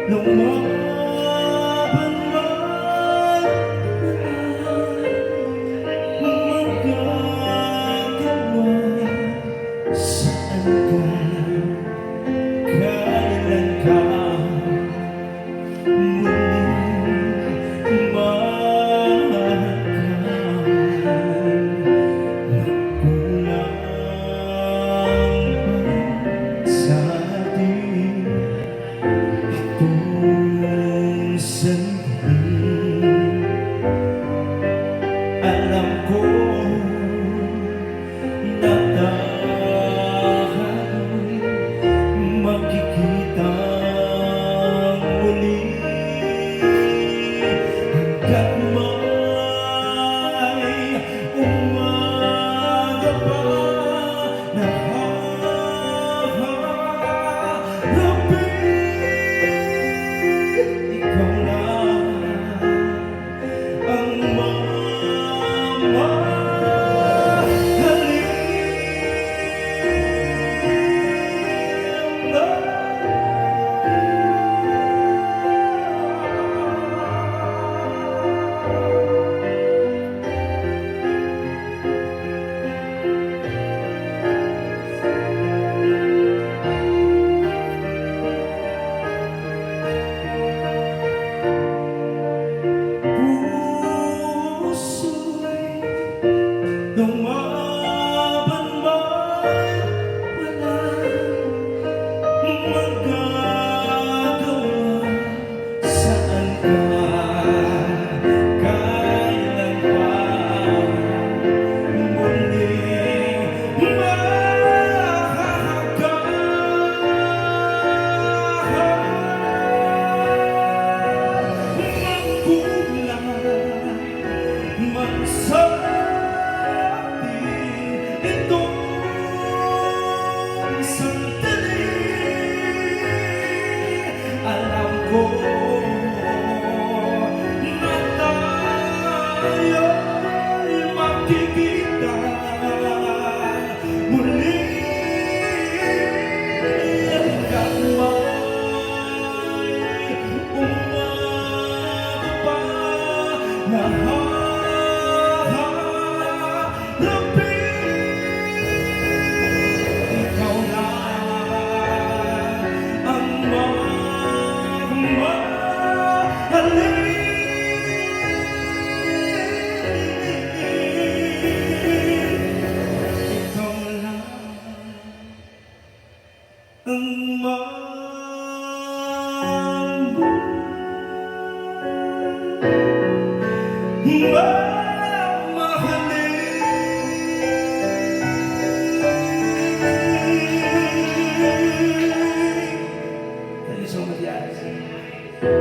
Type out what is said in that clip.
lumaban man magagawa. Saan ka, kailan ka muling alam ko na tayo'y magkikita muli hanggat may umaga pa na haharapin. Ikaw lang ang lumaban man, walang magagawa. Saan ka, kailan pa muling magkulang magsabi itong sandali. Alam ko na tayo'y magkikita muli hanggat may umaga pa na Thank you so much, guys.